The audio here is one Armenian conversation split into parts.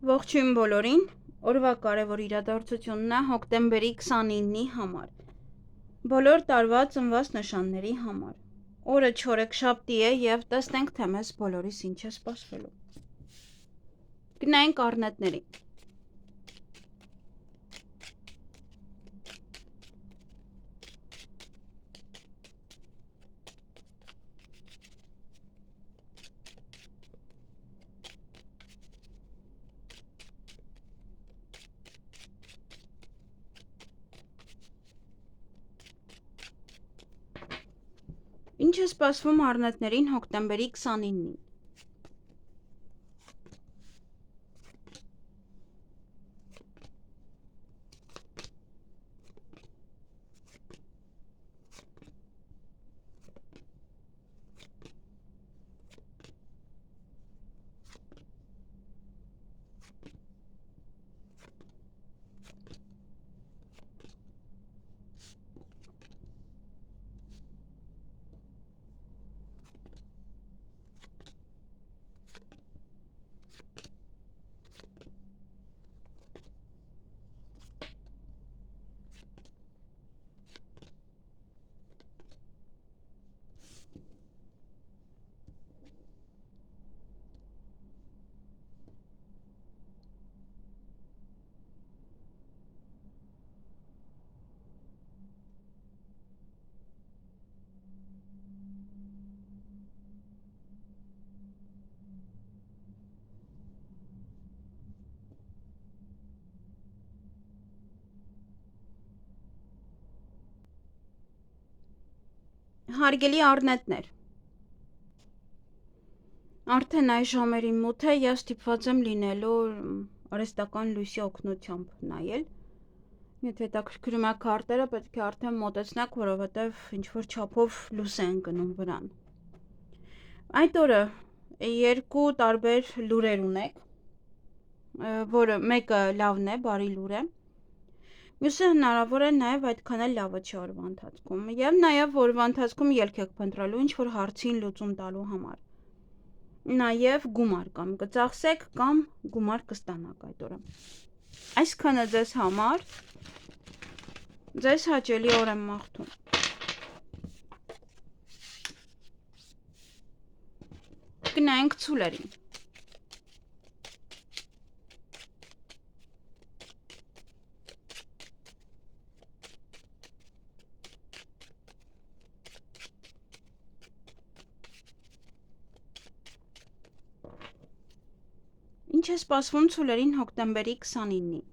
Ողջույն բոլորին, օրվա կարևոր իրադարձությունն է հոկտեմբերի 29-ի համար, բոլոր տարվա ծնված նշանների համար, օրը չորեքշաբթի է և տեսնենք, թե մեզ բոլորիս ինչ է սպասվելու, գնայինք առնետներին, Ինչ է սպասվում առնետներին հոկտեմբերի 29-ին: Հարգելի առնետներ, արդեն այս ժամերին մութ է և ստիպված եմ լինելու արհեստական լույսի օգնությամբ նայել, եթե հետաքրքրում է քարտերը պետք է արդեն մոտեցնեք, որովհետև ինչ-որ չափով լույս է ընկնում վրան, այդ օրը երկու տարբեր լուրեր ունեք, որը մեկը լավն է, բարի լուր է, մյուսը հնարավոր է նաև այդքան էլ լավը չի օրվա ընթացքում և նաև օրվա ընթացքում ելք եք փնտրելու ինչ-որ հարցին լուծում տալու համար, նաև գումար կամ կծախսեք կամ գումար կստանաք այդ օրը, այսքանը ձեզ համար, ձեզ հաճելի օր եմ մաղթում, գնայինք ցուլերին, Ինչ է սպասվում ցուլերին հոկտեմբերի 29-ին: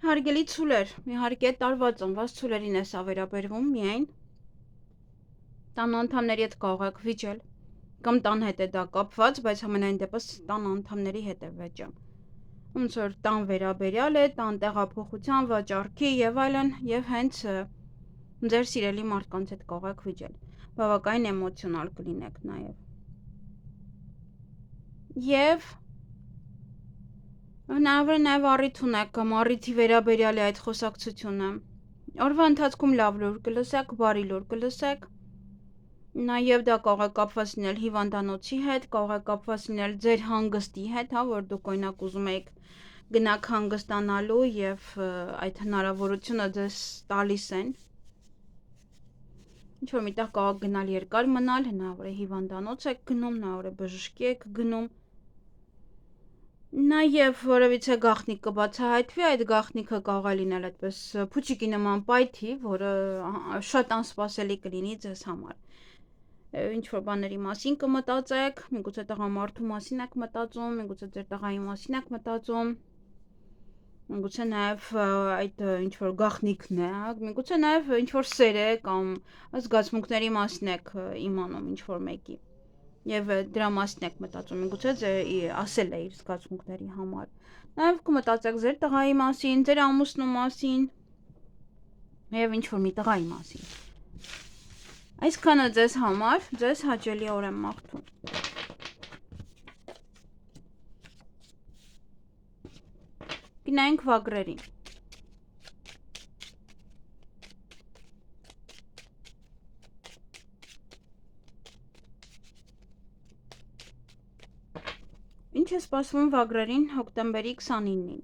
Հարգելի ցուլեր, իհարկե տարվա ծնված ցուլերին է սա վերաբերվում միայն, տան անդամների հետ կարող եք վիճել, կամ տան հետ է դա կապված, բայց համենայն դեպս տան անդամների հետ է վեճը, ոնց որ տան վերաբերյալ է, տան տեղափոխության, վաճառքի և այլն և հենց ձեր սիրելի մարդկանց հետ կարող եք վիճել, բավականին էմոցիոնալ կլինեք նաև, և հնարավոր է նաև առիթ ունեք կամ առիթի վերաբերյալ է այդ խոսակցությունը, Օրվա ընթացքում լավ լուր կլսեք, բարի լուր կլսեք, նաև դա կարող է կապված լինել հիվանդանոցի հետ, կարող է կապված լինել ձեր հանգստի հետ, հա, որ դուք օրինակ ուզում եք գնաք հանգստանալու եւ այդ հնարավորությունը ձեզ տալիս են։ Ինչ որ միտեղ կարող գնալ երկար մնալ, հնարավոր է հիվանդանոց եք գնում, հնարավոր է բժշկի եք գնում։ Նաև որևիցե գաղտնիք կբացահայտվի, այդ գաղտնիքը կարող է լինել այդպես փուչիկի նման պայթի, որը շատ անսպասելի կլինի ձեզ համար։ Ինչ որ բաների մասին կմտածեք, միգուցե տղամարդու մասին եք մտածում, միգուցե ձեր տղայի մասին եք մտածում, միգուցե նաև այդ ինչ որ գաղտնիքն է, միգուցե նաև ինչ որ սեր է կամ զգացմունքների մասին եք իմանում ինչ որ մեկի։ Եվ դրա մասին եք մտածում, միգուցե ասել է իր զգացմունքների համար։ Նաև կմտածեք ձեր տղայի մասին, ձեր ամուսնու մասին եւ ինչ որ մի տղայի մասին։ Այսքանը ձեզ համար, ձեզ հաճելի օր եմ մաղթում։ Գնանք վագրերին։ Ինչ է սպասվում վագրերին հոկտեմբերի 29-ին։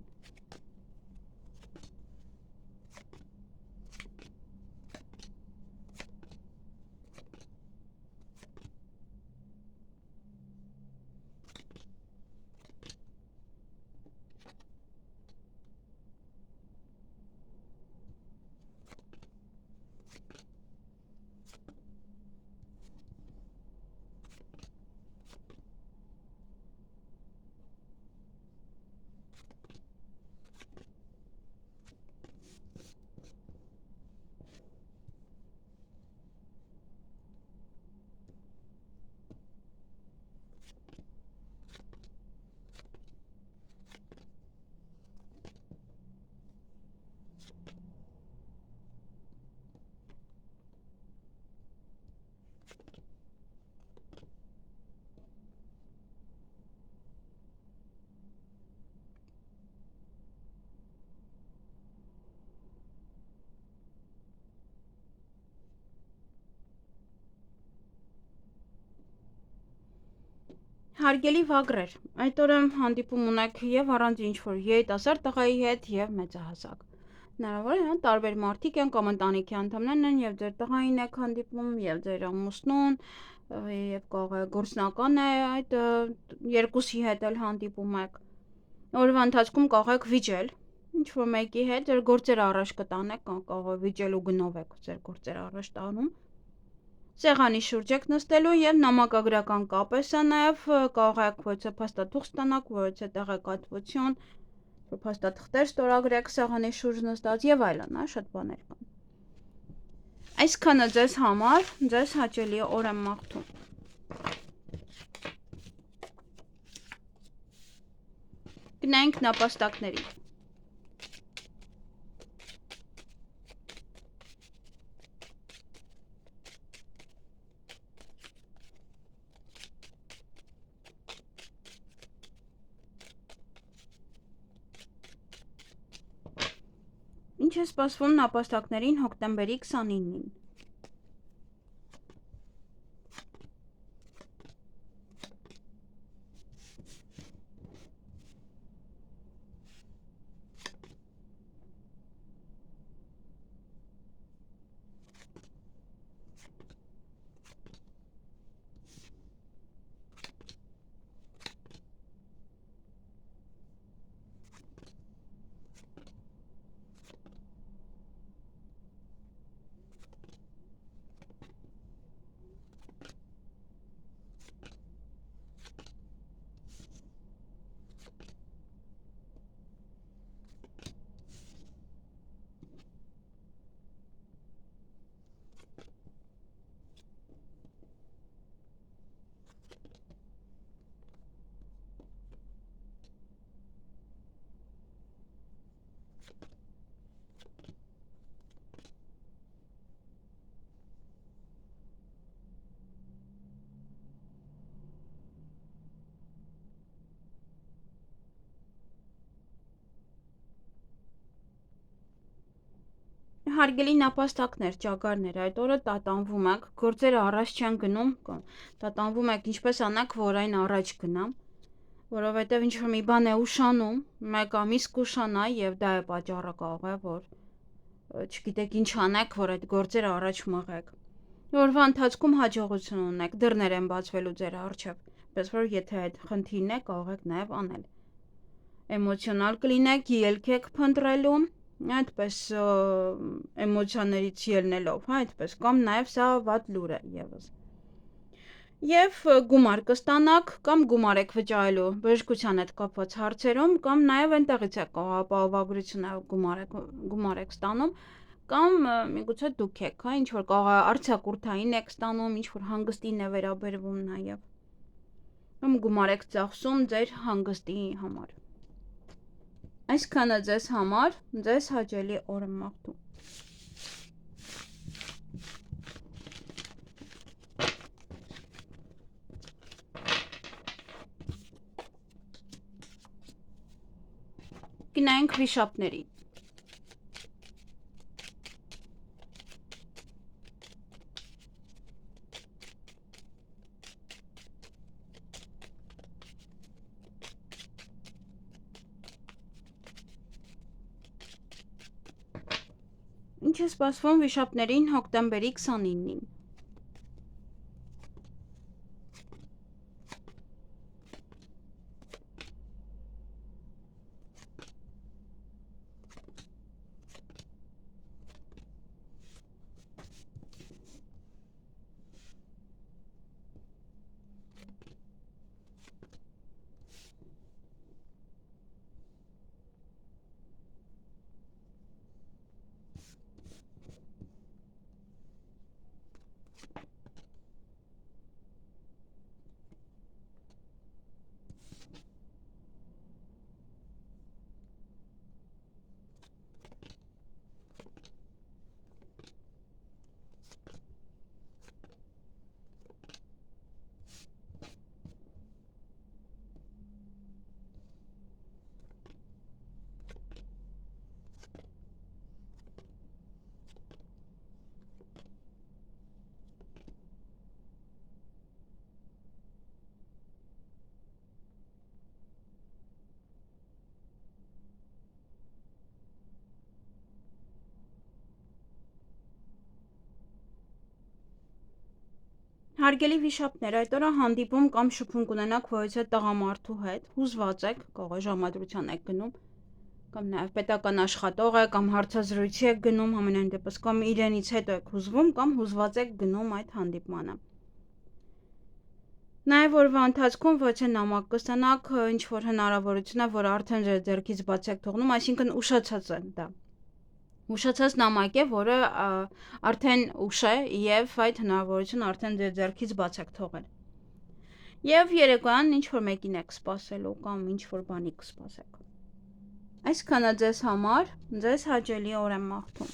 Հարգելի վագրեր, այդ օրը հանդիպում ունեք եւ առանց ինչ-որ երիտասարդ տղայի հետ եւ մեծահասակ։ Հնարավոր է տարբեր մարդիկ են կամ ընտանիքի անդամներն են եւ ձեր տղային եք հանդիպում եւ ձեր ամուսնուն եւ կարող է գործնական է այդ երկուսի հետ էլ հանդիպում եք։ Օրվա ընթացքում կարող եք վիճել ինչ-որ մեկի հետ, ձեր գործերը առաջ կտանեք, կարող է վիճել ու գնով եք ձեր գործերը առաջ տանում։ Սեղանի շուրջ եք նստելու եւ նամակագրական կապ է սա նաեւ կարող եք որևէ փաստաթուղթ ստանաք, որևէ տեղեկատվություն, փաստաթղթեր ստորագրեք սեղանի շուրջ նստած եւ այլն, շատ բաներ կան։ Այսքանը ձեզ համար, ձեզ հաճելի օր եմ մաղթում։ Գնանք նապաստակների։ Ինչ է սպասվում նապաստակներին հոկտեմբերի 29-ին։ Հարգելի նապաստակներ, ճագարներ, այդ օրը տատանվում եք, գործերը առաջ չեն գնում, տատանվում եք ինչպես անեք, որ այն առաջ գնա, որովհետև ինչ-որ մի բան է ուշանում, մեկ ամիս կուշանա և դա է պատճառը կարող է, որ չգիտեք ինչ անեք, որ այդ գործերը առաջ մղեք։ Օրվա ընթացքում հաջողություն ունեք, դռներ են բացվելու ձեր առջև, պես որ եթե այդ խնդիրն է, կարող եք նաև անել։ Էմոցիոնալ կլինեք, ելք եք փնտրելու, այդպես էմոցիաներից ելնելով, այդպես, կամ նաև սա վատ լուր է ևս։ Եւ գումար կստանաք, կամ գումար եք վճարելու բժշկության հետ կապված հարցերում, կամ նաև այնտեղից է ապահովագրությունը գումար եք ստանում, կամ միգուցե դուք եք, ինչ որ կարող է արձակուրդային եք ստանում, ինչ որ հանգստին է վերաբերվում նաև։ Կամ գումար եք ծախսում ձեր հանգստի համար։ Այսքանը ձեզ համար, ձեզ հաճելի օր եմ մաղթում։ Գնանք վիշապների։ Ինչ է սպասվում վիշապներին հոկտեմբերի 29-ին։ Հարգելի վիշապներ, այդ օրը հանդիպում կամ շփում կունենաք որևէ տղամարդու հետ, հուզված եք, կարող է ժամադրության եք գնում, կամ նաև պետական աշխատող եք, կամ հարցազրույցի եք գնում, ամենայն դեպս, կամ իրենից հետո եք հուզվում, կամ հուզված եք գնում այդ հանդիպմանը։ Նաև օրվա ընթացքում որևէ նամակ կստանաք, ինչ որ հնարավորություն է, որ արդեն ձեռքից բաց եք թողնում, այսինքն ուշացած է դա։ Ուշացած նամակ է, որը արդեն ուշ է եւ այդ հնարավորությունը արդեն ձեր ձեռքից բաց եք թողել։ Եվ երեկոյան ինչ որ մեկին եք սպասելու կամ ինչ որ բանի կսպասեք։ Այսքանը ձեզ համար, ձեզ հաճելի օր եմ մաղթում։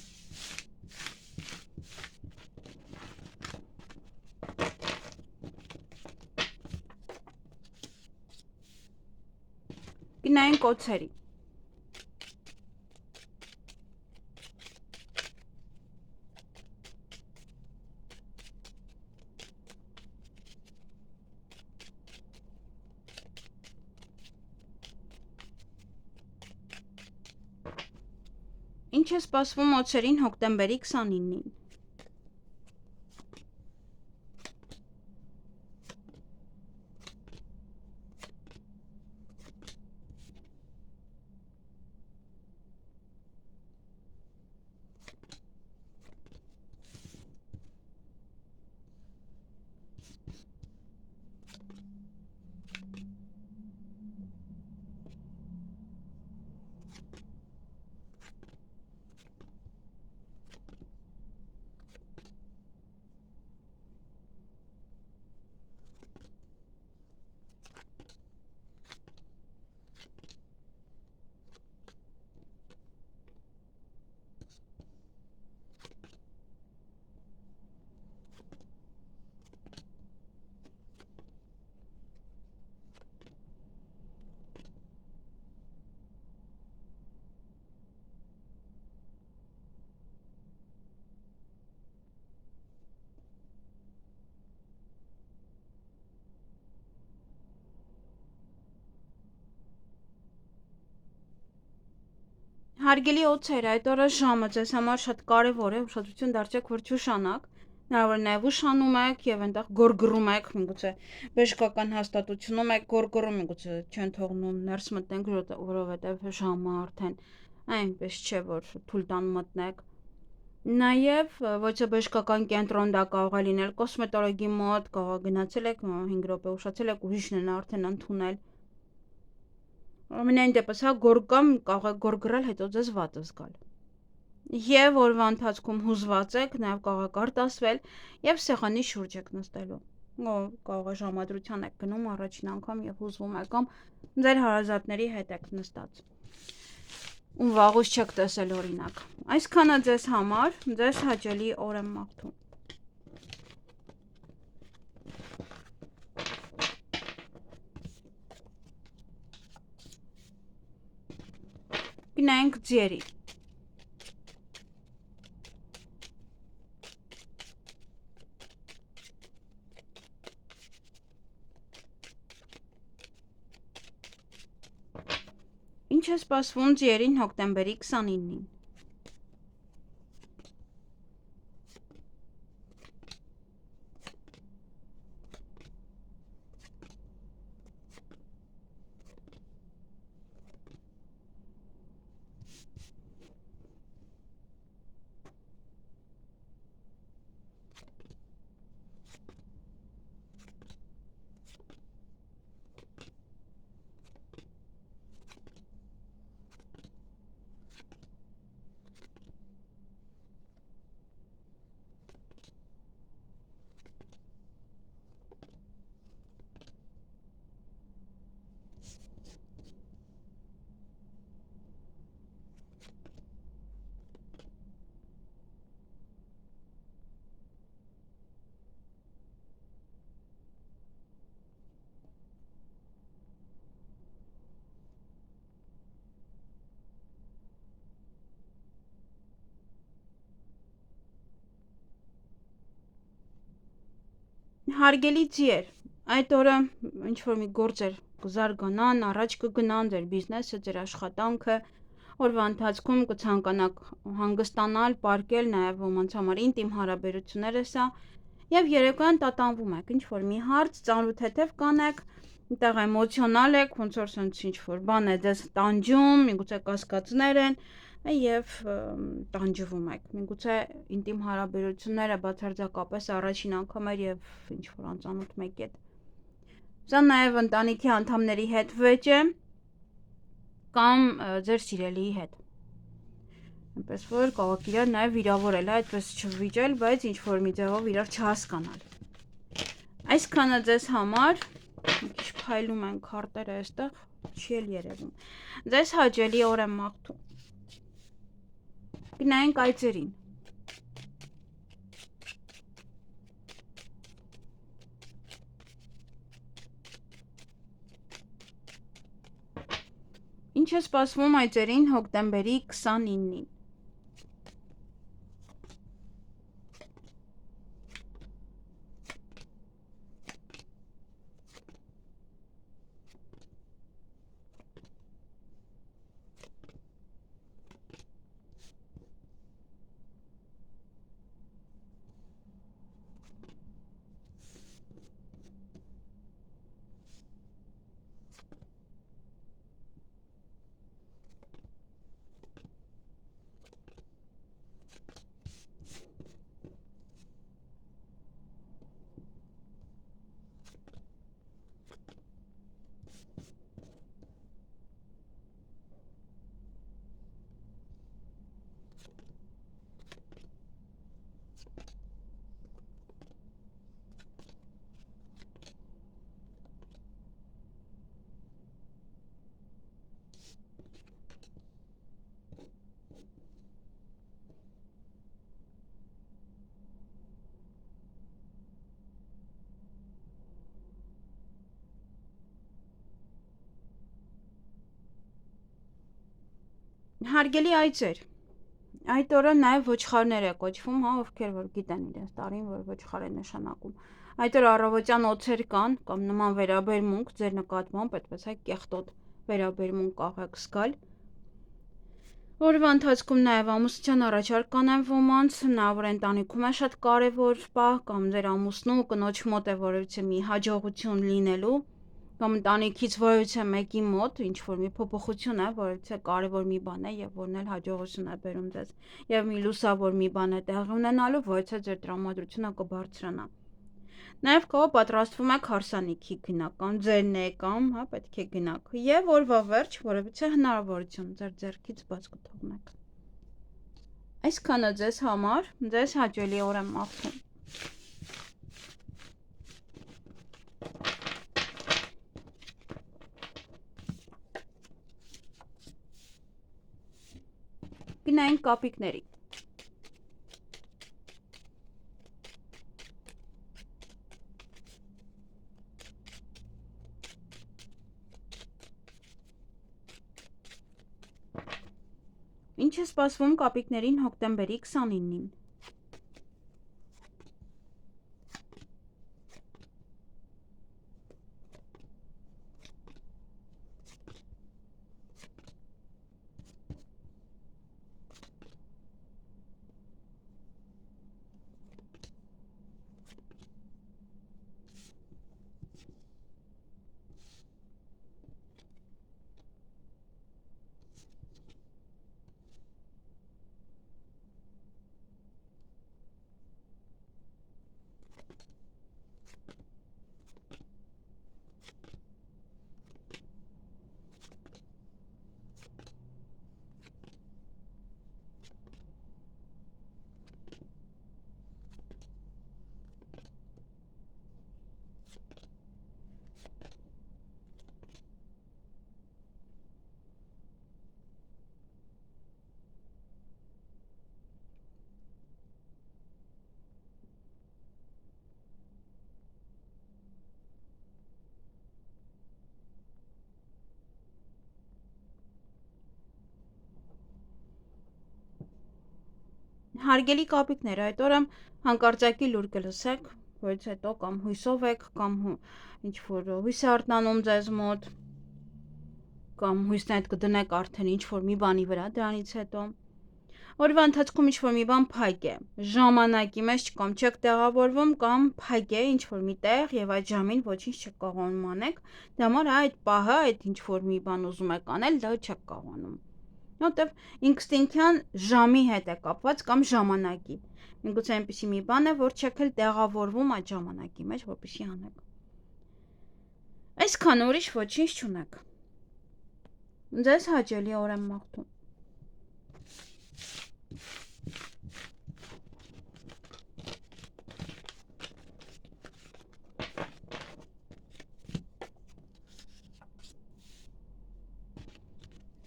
Գնային կոչերի։ Ինչ է սպասվում օձերին հոկտեմբերի 29-ին։ Հարգելի օձեր, այդ օրը ժամը ձեզ համար շատ կարևոր է, ուշադրություն դարձրեք, որ չուշանաք, հնարավոր նաև ուշանում եք եւ այնտեղ գորգռում եք, միգուցե բժշկական հաստատությունում եք գորգռում, միգուցե չեն թողնում ներս մտնենք, որովհետեւ ժամը արդեն այնպես չէ, որ թույլ տան մտնեք։ Նաև ոչ թե բժշկական կենտրոն դա կարող է լինել կոսմետոլոգի մոտ, կարող գնացել եք 5 րոպե ուշացել եք, ուրիշն են արդեն ընդունել։ Ամենայն դեպս, հա, գորգամ կարող եք գորգրել, հետո ձեզ վատ զգալ։ Եվ օրվա ընթացքում հուզված եք, նաև կարող եք արտասվել եւ սեղանի շուրջ եք նստելու։ Կարող է ժամադրության եք գնում առաջին անգամ եւ հուզվում եք կամ ձեր հարազատների հետ եք նստած։ Ում վաղուց չեք տեսել օրինակ։ Այսքանը ձեզ համար, ձեզ հաճելի օր եմ մաղթում։ Գնանք ձերի։ Ինչ է սպասվում ձերին հոկտեմբերի 29-ին։ Հարգելի ձեր, այդ օրը ինչ որ մի գործեր կզարգանան, առաջ կգնան ձեր բիզնեսը, ձեր աշխատանքը, օրվա ընթացքում կցանկանաք հանգստանալ, պարկել, նաև ոմանց համար ինտիմ հարաբերություններ է սա, եւ երեկոյան տատանվում եք, ինչ որ մի հարց, ծանոթ կանեք, այնտեղ էմոցիոնալ եք, ոնց որ sense ինչ որ բան է ձեզ տանջում, միգուցե կասկածներ են, եւ տանջվում եք։ Միգուցե ինտիմ հարաբերությունները բացարձակապես առաջին անգամ էր եւ ինչ որ անծանոթ մեկի հետ։ Սա նաեւ ընտանիքի անդամների հետ վեճ է կամ ձեր սիրելիի հետ։ Այնպես որ կարող եք իրար նաեւ վիրավորել, այդպես չվիճել, բայց ինչ որ մի ձևով իրար չհասկանալ։ Այսքանը ձեզ համար, մի քիչ փայլում են քարտերը այստեղ, չի էլ երևում։ Ձեզ հաճելի օր եմ մաղթում։ Գնանք այծերին։ Ինչ է սպասվում այծերին հոկտեմբերի 29-ին։ Հարգելի այծեր, այդ օրը նաև ոչխարներ է կոչվում, հա, ովքեր որ գիտեն իրենց տարին, որ ոչխար է նշանակում։ Այդ օրը առավոտյան օձեր կան կամ նման վերաբերմունք ձեր նկատմամբ, այդպես է կեղտոտ վերաբերմունք կարող եք զգալ։ Օրվա ընթացքում նաև ամուսնության առաջարկ կանեմ ոմանց, նա որ ընտանիքում է շատ կարևոր պահ կամ ձեր ամուսնու կնոջ մոտ է որևիցե մի հաջողություն լինելու կամ ընտանիքից որևիցե մեկի մոտ ինչ որ մի փոփոխություն է, որևիցե կարևոր մի բան է եւ որն էլ հաջողություն է բերում ձեզ եւ մի լուսավոր մի բան է տեղի ունենալու, որից ձեր տրամադրությունը կբարձրանա։ Նաև կողը պատրաստվում եք հարսանիքի գնական, ձերն է կամ, հա, պետք է գնաք։ Եվ օրվա վերջ որևիցե հնարավորություն ձեր ձեռքից բաց կթողնեք։ Այսքանը ձեզ համար, ձեզ հաճելի օր եմ մաղթում։ Գնային կապիկների։ Ինչ է սպասվում կապիկներին հոկտեմբերի 29-ին։ Հարգելի կապիկներ, այդ օրը հանկարծակի լուր կլսեք, որից հետո կամ հույսով եք, կամ ինչ որ հույս է արթնանում ձեզ մոտ, կամ հույսն այդ կդնեք արդեն ինչ որ մի բանի վրա դրանից հետո։ Օրվա ընթացքում ինչ որ մի բան փակ է, ժամանակի մեջ կամ չեք տեղավորվում, կամ փակ է ինչ որ մի տեղ եւ այդ ժամին ոչինչ չեք կարողանում անեք, դա համար այդ պահը, այդ ինչ որ մի բան ուզում եք անել, դա չեք կարողանում։ Որտեվ ինստինկտյան ժամի հետ է կապված կամ ժամանակի։ Միգուցե այնպիսի մի բան է, որ չեք էլ տեղավորվում այդ ժամանակի մեջ, որպեսզի անեք։ Այսքան ուրիշ ոչինչ չունեք։ Ձեզ հաճելի օր եմ մաղթում։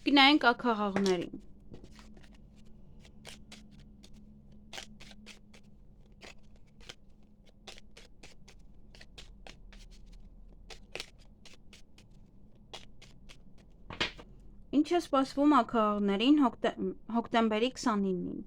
Գնային ակաղաղներին։ Ինչ է սպասվում ակաղաղներին հոկտեմբերի 29-ին։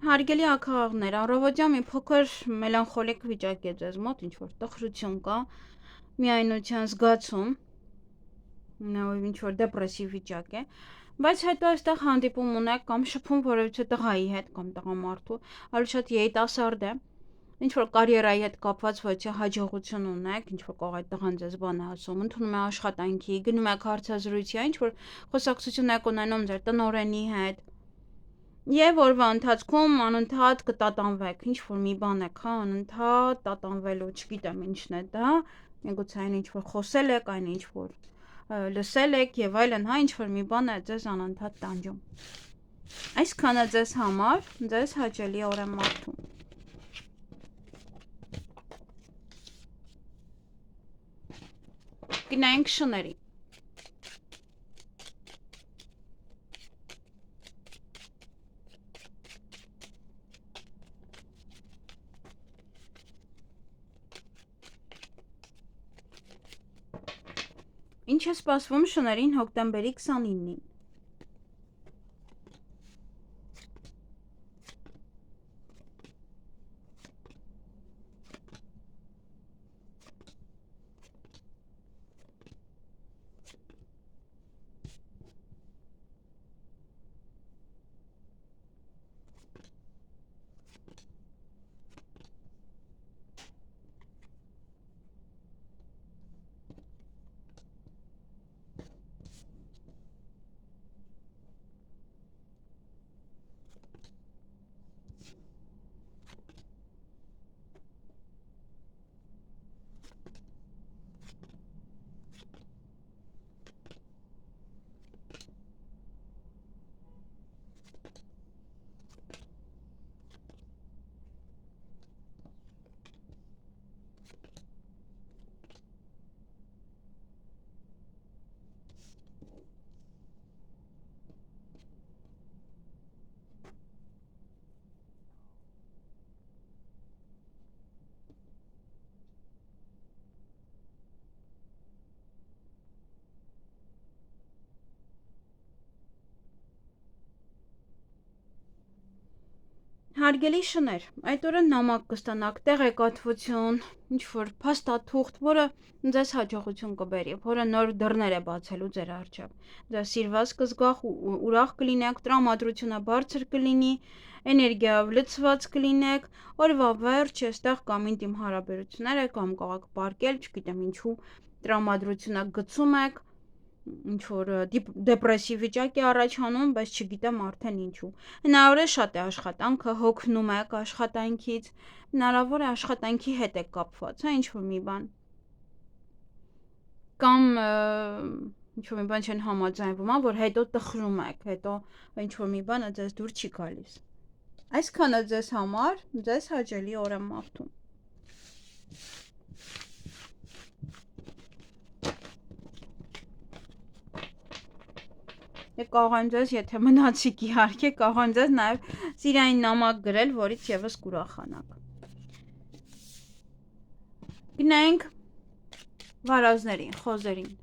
Հարգելի ակաղաղներ, առավոտյան մի փոքր մելանխոլիկ վիճակ է ձեզ մոտ, ինչ որ տխրություն կա, միայնության զգացում, ինչ որ դեպրեսիվ վիճակ է, Բայց հետո այստեղ հանդիպում ունեք կամ շփում որևիցե տղայի հետ կամ տղամարդու, ավելի շատ երիտասարդ է, ինչ որ կարիերայի հետ կապված ոչ հաջողություն ունեք, ինչ որ կողայ տղան ձեզ բան է ասում, ընդունում է աշխատանքի, գնում եք հարցազրույցի, ինչ որ խոսակցություն եք ունենում ձեր տնօրենի հետ։ Եվ օրվա ընթացքում անընդհատ կտատանվեք, ինչ որ մի բան եք, հա, անընդհատ տատանվելու, չգիտեմ ինչն է դա, միգուցե այն ինչ որ խոսել եք, այն ինչ որ լսել եք եւ այլն, հա, ինչ որ մի բան է ձեզ անընդհատ տանջում։ Այսքանը ձեզ համար, ձեզ հաճելի օր եմ մաղթում։ Գնայինք շների։ Ինչ է սպասվում շներին հոկտեմբերի 29-ին։ Հարգելի շներ, այդ օրը նամակ կստանաք, տեղեկատվություն, ինչ որ փաստաթուղթ, որը ձեզ հաջողություն կբերի, որը նոր դռներ է բացելու ձեր առջև։ Ձեզ սիրված կզգաք, ուրախ կլինեք, տրամադրությունը բարձր կլինի, էներգիայով լցված կլինեք, օրվա վերջ այստեղ կամ ինտիմ հարաբերություններ եք, կամ կարող պարկել, չգիտեմ ինչու, տրամադրությունը գցում եք, ինչ որ դեպրեսիվ վիճակ է առաջանում, բայց չգիտեմ արդեն ինչու։ Հնարավոր է շատ է աշխատանքը, հոգնում եք աշխատանքից, հնարավոր է աշխատանքի հետ եք կապված, հա, ինչ որ մի բան։ Կամ ինչ որ մի բան չեն համաձայնվում, հա, որ հետո տխրում եք, հետո ինչ որ մի բանը ձեզ դուր չի գալիս։ Այսքանը ձեզ համար, ձեզ հաճելի օր եմ մաղթում։ Կարող եմ ձեզ, եթե մնացիք իհարկե, կարող եմ ձեզ նաև սիրային նամակ գրել, որից եւս կուրախանաք։ Գնայինք վարազներին, խոզերին։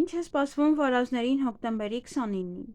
Ինչ է սպասվում վարազներին հոկտեմբերի 29-ին։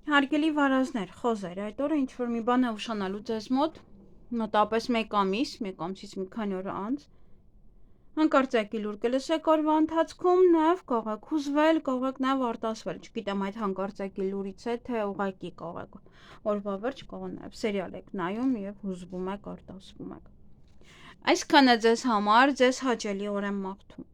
Հարգելի վարազներ, խոզեր, այդ օրը ինչ-որ մի բան է ուշանալու ձեզ մոտ, մոտավորապես 1 ամսից մի քանի օր անց, հանկարծակի լուր կլսեք օրվա ընթացքում, նաև կարող եք հուզվել, կարող եք նաև արտասվել, չգիտեմ այդ հանկարծակի լուրից է, թե ուղղակի կարող եք օրվա վերջ կարող նաև սերիալ եք նայում և հուզվում եք, արտասվում եք։ Այսքանը ձեզ համար, ձեզ հաճելի օր եմ մաղթում։